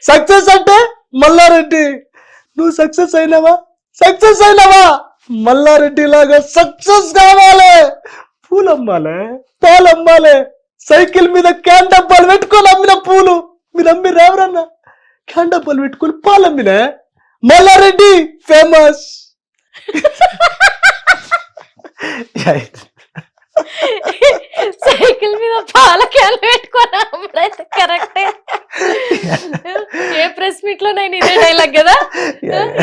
Success అంటే మల్లారెడ్డి. నువ్వు success అయినావా? Mallareddy లాగా సక్సెస్ కావాలి. పూలు అమ్మాలే, పాలు అమ్మాలే, సైకిల్ మీద క్యాన్ డబ్బాలు పెట్టుకొని అమ్మిన పూలు మీరు అమ్మి రావరన్నా. క్యాన్ డబ్బాలు పెట్టుకొని పాలు అమ్మిన మల్లారెడ్డి ఫేమస్. సైకిల్ మీద పాల క్యాన్ పెట్టుకొని అమ్ముడైతే కరెక్టే. ఏ ప్రెస్ మీట్ లోనైనా ఇదే డైలాగ్ కదా,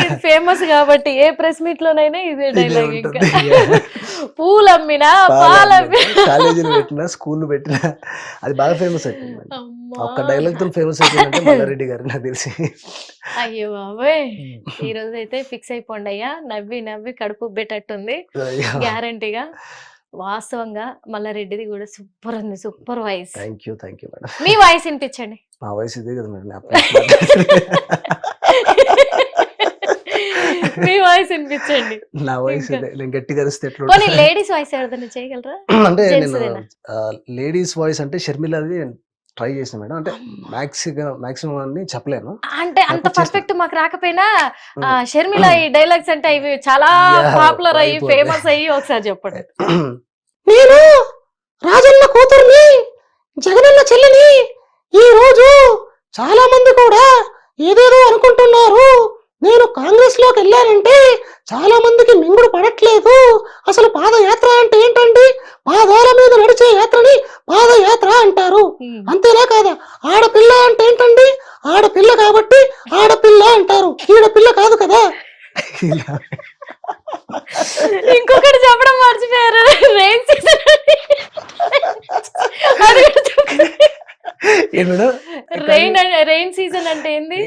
ఇది ఫేమస్ కాబట్టి ఏ ప్రెస్ మీట్ లోనైనా ఇదే డైలాగ్. ఇంకా పూలు అమ్మినా పాలు అమ్మినా కాలేజీలు పెట్టినా స్కూల్ పెట్టినా అది బాగా ఫేమస్ అయిపోయింది. ఒక్క డైలాగ్ తో ఫేమస్ అయిపోయిందంటే మల్లారెడ్డి గారు నాకు తెలిసి. అయ్యో బాబోయ్, ఈ రోజు అయితే ఫిక్స్ అయిపోండి అయ్యా. నవ్వి నవ్వి కడుపు ఉబ్బేటట్టుంది గ్యారంటీగా. వాస్తవంగా మల్లారెడ్డిది కూడా సూపర్ ఉంది, super voice. Thank you madam. Me voice వినిపించండి. మా వాయిస్ ఇదే కదా మేడం. మీ వాయిస్ వినిపించండి. నా వాయిస్ ఇదే. నేను గట్టిగా అరిస్తే ఎట్లా పోనీ లేడీస్ వాయిస్ ఎవరిదైనా చేయగలరా? అంటే Gents నేను దేనా? లేడీస్ వాయిస్ అంటే షర్మిలది ట్రై చేసిన మేడం. అంటే మాక్సిమం అని చెప్పలేను. అంటే అంత పర్ఫెక్ట్ మాకు రాకపోయినా షర్మిల ఈ డైలాగ్స్ అంటే ఇవి చాలా పాపులర్ అయ్యి ఫేమస్ అయ్యి ఒకసారి చెప్పండి. నేను రాజన్న కూతుర్ని, జగనన్న చెల్లిని. ఈ రోజు చాలా మంది కూడా ఏదేదో అనుకుంటున్నారు. నేను కాంగ్రెస్ లోకి వెళ్ళానంటే చాలా మందికి మింగుడు పడట్లేదు. అసలు పాదయాత్ర అంటే ఏంటండి? పాదాల మీద నడిచే యాత్రని పాదయాత్ర అంటారు. అంతేనా కాదా? ఆడపిల్ల అంటే ఏంటండి? ఆడపిల్ల కాబట్టి ఆడపిల్ల అంటారు. ఈడపిల్ల కాదు కదా. ఇంకొకటి చెప్పడం మర్చిపోయారు, రెయిన్ సీజన్. రెయిన్ సీజన్ అంటే ఏంది?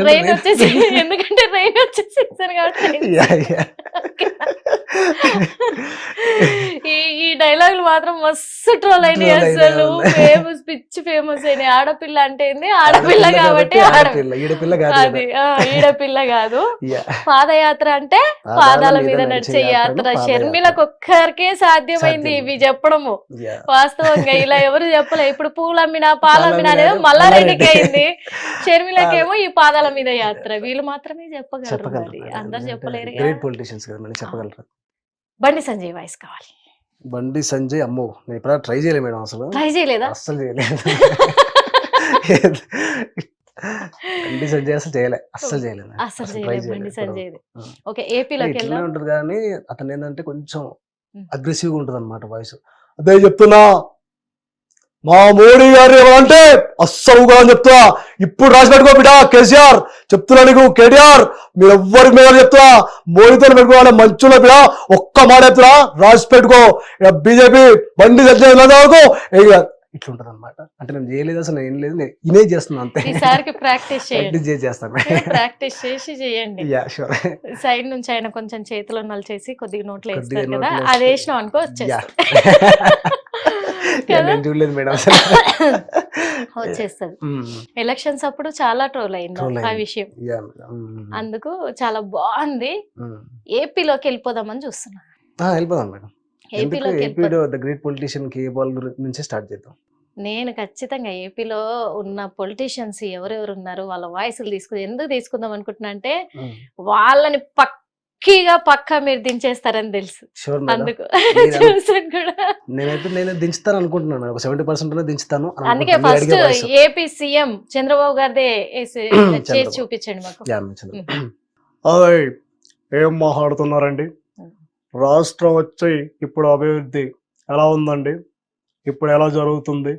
రెయిన్ వచ్చేసి ఎందుకంటే రెయిన్ వచ్చే సీజన్ కాబట్టి. ఈ డైలాగులు మాత్రం మస్తు ట్రోల్ అయినాయి. అసలు ఫేమస్, పిచ్చి ఫేమస్ అయినాయి. ఆడపిల్ల అంటే ఏంది? ఆడపిల్ల కాబట్టి అది ఈడపిల్ల కాదు. పాదయాత్ర అంటే పాదాల మీద నడిచే యాత్ర. షర్మిలకు ఒక్కరికే సాధ్యమైంది ఇవి చెప్పడము. వాస్తవంగా ఇలా ఎవరు చెప్పలే. ఇప్పుడు పూలు అమ్మినా పాలు అమ్మినా అనేది మల్లారెడ్డికి అయింది. షర్మిలకేమో ఈ పాదాల మీద యాత్ర. వీళ్ళు మాత్రమే చెప్పగలరు, మరి అందరు చెప్పలేరు. బండి సంజయ్ వాయిస్ కావాలి. బండి సంజయ్ అమ్మో నేను ఇప్పుడు ట్రై చేయలేదు మేడం. అసలు ట్రై చేయలేదా? అస్సలు చేయలేదు. బండి సంజయ్ అసలు చేయలేదు. బండి సంజయ్ ఓకే. ఏపీలోకి ఇట్లా ఉంటది కానీ అతను ఏంటంటే కొంచెం అగ్రెసివ్ గా ఉంటది అన్నమాట వాయిస్. అదే చెప్తున్నా, మా మోడీ గారు ఏమంటే అస్సలుగా చెప్తున్నా. ఇప్పుడు రాసి పెట్టుకో బిడ్డ కేసీఆర్, చెప్తున్నా నీకు కేటీఆర్, మీరు ఎవ్వరికి మీద చెప్తున్నా. మోడీతో పెట్టుకోవాలి మంచులో బిడ్డ. ఒక్క మాట చెప్తున్నా, రాసి పెట్టుకో. బీజేపీ బండి సంజయ్ ఇట్లా ఉంటది అనమాట. అంటే నేను చేయలేదు, అసలు ఏం లేదు, నేను ఇమేజ్ చేస్తున్నా అంతే. ఈసారికి ప్రాక్టీస్ చేస్తాను. ప్రాక్టీస్ చేసి చేయండి. సైడ్ నుంచి ఆయన కొంచెం చేతిలో నలిచేసి కొద్దిగా నోట్లో వేస్తారు కదా, అది వేసినాం అనుకో చూడలేదు మేడం. వచ్చేస్తుంది. ఎలక్షన్స్ అప్పుడు చాలా ట్రోల్ అయింది ఆ విషయం. అందుకు చాలా బాగుంది. ఏపీలోకి వెళ్ళిపోదామని చూస్తున్నా. వెళ్ళిపోదాం మేడం. ఏపీలో ద గ్రేట్ పొలిటీషియన్ కేఏపాల్ నుంచి స్టార్ట్ చేద్దాం. నేను ఖచ్చితంగా ఏపీలో ఉన్న పొలిటీషియన్స్ ఎవరెవరు ఉన్నారు వాళ్ళ వాయిస్లు ఎందుకు తీసుకుందాం అనుకుంటున్నా అంటే వాళ్ళని పక్కా మీరు దించేస్తారని తెలుసు. అందుకు చూసాను కూడా. నేను దించుతాను అనుకుంటున్నాను. 70% దించుతాను. అందుకే ఫస్ట్ ఏపీ సీఎం చంద్రబాబు గారిదే చేసి చూపించండి మాకు. ఏం మాట్లాడుతున్నారండి? రాష్ట్రం వచ్చి ఇప్పుడు అభివృద్ధి ఎలా ఉందండి? ఇప్పుడు ఎలా జరుగుతుంది?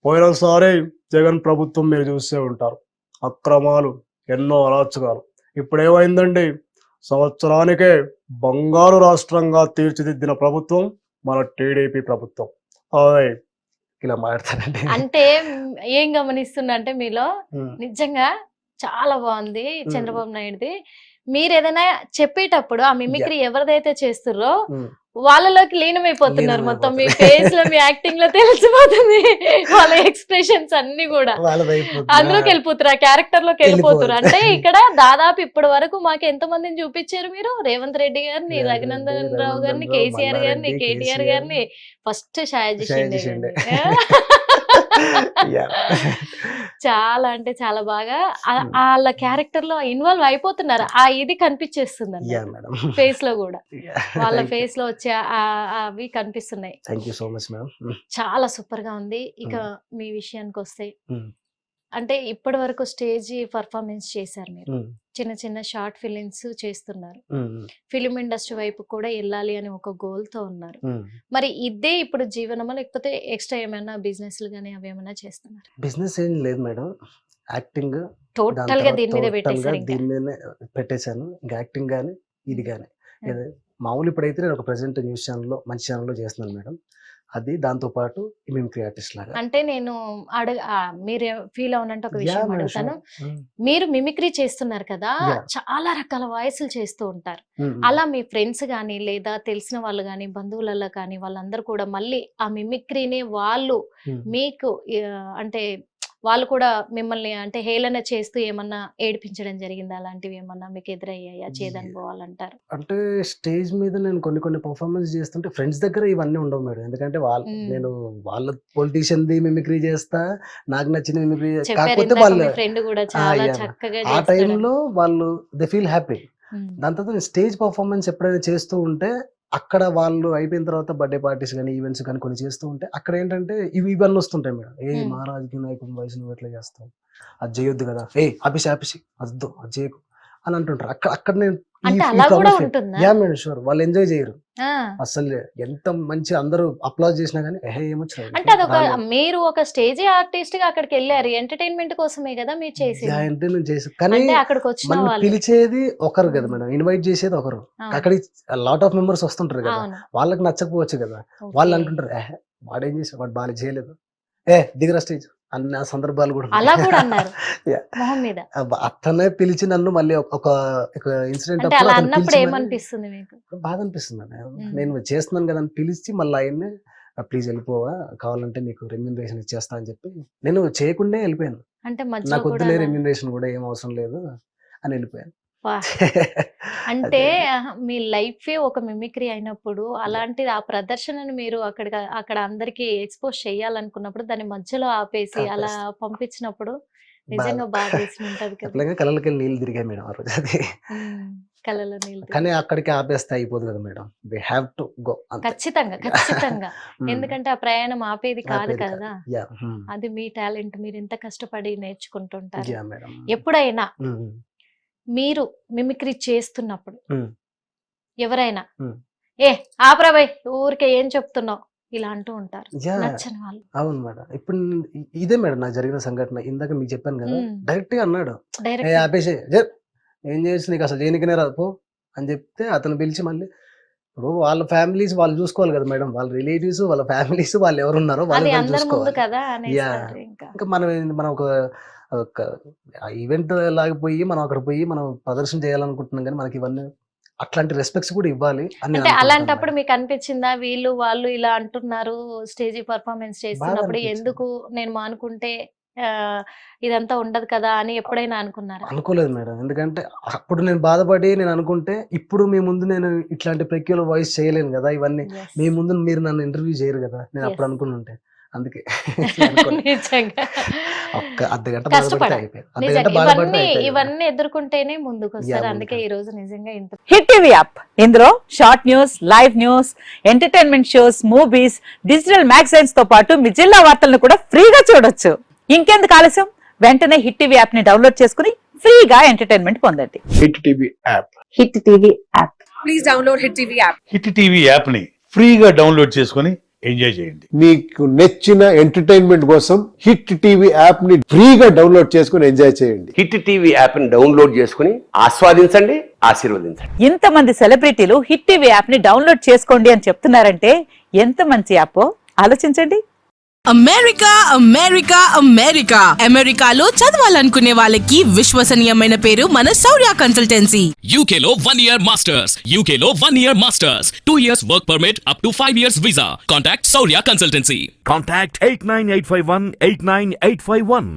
పోయినసారి జగన్ ప్రభుత్వం మీరు చూసే ఉంటారు, అక్రమాలు, ఎన్నో అరాచకాలు. ఇప్పుడు ఏమైందండి? సంవత్సరానికే బంగారు రాష్ట్రంగా తీర్చిదిద్దిన ప్రభుత్వం మన టీడీపీ ప్రభుత్వం. ఇలా మాట్లాడతారండి. అంటే ఏం గమనిస్తున్నా అంటే మీలో నిజంగా చాలా బాగుంది చంద్రబాబు నాయుడుది. మీరు ఏదైనా చెప్పేటప్పుడు ఆ మిమిక్రీ ఎవరిదైతే చేస్తుర్రో వాళ్ళలోకి లీనమైపోతున్నారు. మొత్తం మీ ఫేస్ లో, మీ యాక్టింగ్ లో తెలిసిపోతుంది. వాళ్ళ ఎక్స్ప్రెషన్స్ అన్ని కూడా అందులోకి వెళ్ళిపోతారు, ఆ క్యారెక్టర్ లోకి వెళ్ళిపోతారు. అంటే ఇక్కడ దాదాపు ఇప్పటి వరకు మాకు ఎంత మందిని చూపించారు మీరు? రేవంత్ రెడ్డి గారిని, రఘునందన్ రావు గారిని, కేసీఆర్ గారిని, కేటీఆర్ గారిని, ఫస్ట్ షాయాజీ షిండే. చాలా అంటే చాలా బాగా వాళ్ళ క్యారెక్టర్ లో ఇన్వాల్వ్ అయిపోతున్నారు. ఆ ఇది కనిపించేస్తుంది ఫేస్ లో కూడా, వాళ్ళ ఫేస్ లో వచ్చే అవి కనిపిస్తున్నాయి. Thank you so much ma'am. చాలా సూపర్ గా ఉంది. ఇక మీ విషయానికి వస్తే, అంటే ఇప్పటి వరకు స్టేజ్ పర్ఫార్మెన్స్ చేశారు మీరు, చిన్న చిన్న షార్ట్ ఫిలిమ్స్ చేస్తున్నారు, ఫిలిం ఇండస్ట్రీ వైపు కూడా వెళ్ళాలి అని ఒక గోల్ తో ఉన్నారు. మరి ఇదే ఇప్పుడు జీవనమా, లేకపోతే ఎక్స్ట్రా ఏమైనా బిజినెస్ కానీ అవి ఏమైనా చేస్తున్నారు? బిజినెస్ ఏం లేదు మేడం, యాక్టింగ్ టోటల్ గా దీని మీద దీని మీద పెట్టేశాను. ఇంకా యాక్టింగ్ కానీ ఇది కానీ మామూలు ఇప్పుడైతే నేను ఒక ప్రెసెంట్ న్యూస్ ఛానల్లో మంచి ఛానల్లో చేస్తున్నాను మేడం. అది దాంతో పాటు మిమిక్రీ ఆర్టిస్ట్ లాగా. అంటే నేను మీరు ఫీల్ అవునంటే ఒక విషయం అడుగుతాను. మీరు మిమిక్రీ చేస్తున్నారు కదా, చాలా రకాల వాయిస్లు చేస్తూ ఉంటారు. అలా మీ ఫ్రెండ్స్ గానీ లేదా తెలిసిన వాళ్ళు గానీ బంధువులలో కానీ వాళ్ళందరూ కూడా మళ్ళీ ఆ మిమిక్రీని వాళ్ళు మీకు అంటే వాళ్ళు కూడా మిమ్మల్ని అంటే హేళన చేస్తూ ఏమన్నా ఏడిపించడం జరిగిందా? అలాంటివి ఏమన్నా మీకు ఎదురయ్యాయా? చేదనుభవాలు అంటారు. అంటే స్టేజ్ మీద నేను కొన్ని పర్ఫార్మెన్స్ చేస్తుంటే ఫ్రెండ్స్ దగ్గర ఇవన్నీ ఉండవు మేడం. ఎందుకంటే నేను వాళ్ళ పొలిటీషియన్ ది మిమిక్రీ చేస్తా, నాకు నచ్చిన మిమిక్రీ, కాకపోతే వాళ్ళు ఫ్రెండ్ కూడా చాలా చక్కగా ఆ టైంలో వాళ్ళు దే ఫీల్ హ్యాపీ. దాని తర్వాత స్టేజ్ పర్ఫార్మెన్స్ ఎప్పుడైనా చేస్తూ ఉంటే అక్కడ వాళ్ళు అయిపోయిన తర్వాత బర్త్డే పార్టీస్ కానీ ఈవెంట్స్ కానీ కొన్ని చేస్తూ ఉంటే అక్కడ ఏంటంటే ఇవన్నీ వస్తుంటాయి మేడం. మా రాజకీయ నాయకుని వయసు నువ్వు ఎట్లా చేస్తావు, అది చేయొద్దు కదా, ఆపిసి అద్దు అది చేయకు అని అంటుంటారు. అక్కడ నేను మేడం షూర్ వాళ్ళు ఎంజాయ్ చేయరు అసలు. ఎంత మంచి అందరూ అప్లాజ్ చేసినా కానీ ఏమొచ్చు. అంటే అదొక మీరు ఒక స్టేజ్ ఆర్టిస్ట్ గా అక్కడికి వెళ్ళారు, ఎంటర్టైన్మెంట్ కోసమే కదా మీరు చేసి ఎంటర్టైన్మెంట్ చేసి, కానీ అక్కడికి వచ్చిన పిలిచేది ఒకరు కదా మేడం, ఇన్వైట్ చేసేది ఒకరు. అక్కడికి లాట్ ఆఫ్ మెంబర్స్ వస్తుంటారు కదా, వాళ్ళకి నచ్చకపోవచ్చు కదా. వాళ్ళు అంటుంటారు వాడేం చేసాడు, వాడు బాగా చేయలేదు, దిగరా స్టేజ్ అన్న సందర్భాలు కూడా అలా కూడా అన్నారు. అతనే పిలిచి నన్ను మళ్ళీ ఒక ఇన్సిడెంట్ అన్నప్పుడు ఏమనిపిస్తుంది మీకు? బాగా అనిపిస్తుంది. నేను చేస్తున్నాను కదా అని పిలిచి మళ్ళీ ఆయన్ని ప్లీజ్ వెళ్ళిపోవా, కావాలంటే నీకు రెమ్యూనరేషన్ ఇచ్చేస్తా అని చెప్పి నేను చేయకుండా వెళ్ళిపోయాను. అంటే నాకు వద్దులే రెమ్యూనరేషన్ కూడా ఏం అవసరం లేదు అని వెళ్ళిపోయాను. అంటే మీ లైఫ్ ఒక మిమిక్రీ అయినప్పుడు అలాంటిది ఆ ప్రదర్శనను మీరు అక్కడ అందరికి ఎక్స్పోజ్ చేయాలనుకున్నప్పుడు దాన్ని మధ్యలో ఆపేసి అలా పంపించినప్పుడు నిజంగా బాగా ఉంటది కదా. కళ్ళకి నీళ్ళు తిరిగాయి మేడం ఆ రోజు. అది కళ్ళలో నీళ్ళు, కానీ అక్కడికి ఆపేస్తే అయిపోదు కదా madam, we have to go. ఖచ్చితంగా ఎందుకంటే ఆ ప్రయాణం ఆపేది కాదు కదా, అది మీ టాలెంట్, మీరు ఎంత కష్టపడి నేర్చుకుంటుంటారు. ఎప్పుడైనా మీరు మిమిక్రీ చేస్తున్నప్పుడు ఎవరైనా ఆపరాబాయ్ ఊరికే ఏం చెప్తున్నావు ఇలా అంటూ ఉంటారు నచ్చని వాళ్ళు? అవును మేడం, ఇప్పుడు ఇదే మేడం నాకు జరిగిన సంఘటన. ఇందాక మీకు చెప్పాను కదా, డైరెక్ట్ గా అన్నాడు ఆపేసే, ఏం చేసి నీకు అసలు చేయనికనే రాదు పో అని చెప్తే అతను పిలిచి మళ్ళీ ఇప్పుడు వాళ్ళ ఫ్యామిలీస్ వాళ్ళు చూసుకోవాలి కదా మేడం, వాళ్ళ రిలేటివ్స్ వాళ్ళ ఫ్యామిలీస్ వాళ్ళు ఎవరున్నారో వాళ్ళు చూసుకోవాలి. ఇంకా మనం ఒక ఈవెంట్ లాగిపోయి మనం అక్కడ పోయి మనం ప్రదర్శన చేయాలనుకుంటున్నాం, కానీ మనకి ఇవన్నీ అట్లాంటి రెస్పెక్ట్స్ కూడా ఇవ్వాలి అని. అలాంటప్పుడు మీకు అనిపించిందా వీళ్ళు ఇలా అంటున్నారు స్టేజ్ పర్ఫార్మెన్స్ చేస్తున్నప్పుడు, ఎందుకు నేను మానుకుంటే ఇదంతా ఉండదు కదా అని ఎప్పుడైనా అనుకున్నారా? అనుకోలేదు మేడం, ఎందుకంటే అప్పుడు నేను బాధపడి నేను అనుకుంటే ఇప్పుడు మీ ముందు నేను ఇట్లాంటి పెక్యులర్ వాయిస్ చేయలేను కదా, ఇవన్నీ మీ ముందు మీరు నన్ను ఇంటర్వ్యూ చేయరు కదా, నేను అప్పుడు అనుకుని ఉంటే. అందుకే ఇవన్నీ ఎదుర్కొంటేనే ముందుకు వస్తారు. అందుకే ఈ రోజు నిజంగా ఇంత హిట్ టీవీ యాప్, ఇందులో short news, live news, entertainment shows, movies, digital magazines తో పాటు మీ జిల్లా వార్తలను కూడా ఫ్రీగా చూడొచ్చు. ఇంకెందుకు ఆలస్యం, వెంటనే హిట్ టీవీ యాప్ ని డౌన్లోడ్ చేసుకుని ఫ్రీగా ఎంటర్టైన్మెంట్ పొందండి. Hit TV app, hit TV app, please download hit TV app. Hit TV app ని ఫ్రీగా డౌన్లోడ్ చేసుకుని ఎంజాయ్ చేయండి. మీకు నచ్చిన ఎంటర్టైన్మెంట్ కోసం హిట్ టీవీ యాప్ ని ఫ్రీగా డౌన్లోడ్ చేసుకుని ఎంజాయ్ చేయండి. హిట్ టీవీ యాప్ ని డౌన్లోడ్ చేసుకుని ఆస్వాదించండి, ఆశీర్వదించండి. ఇంతమంది సెలబ్రిటీలు హిట్ టీవీ యాప్ ని డౌన్లోడ్ చేసుకోండి అని చెప్తున్నారంటే ఎంత మంచి యాప్ ఆలోచించండి. అమెరికాలో చదవాలనుకునే వాళ్ళకి విశ్వసనీయమైన పేరు మన శౌర్య కన్సల్టెన్సీ. UK లో 1 year masters, UK లో 1 year masters, 2 years work permit up to 5 years visa. Contact Saurya Consultancy. Contact 89851 89851.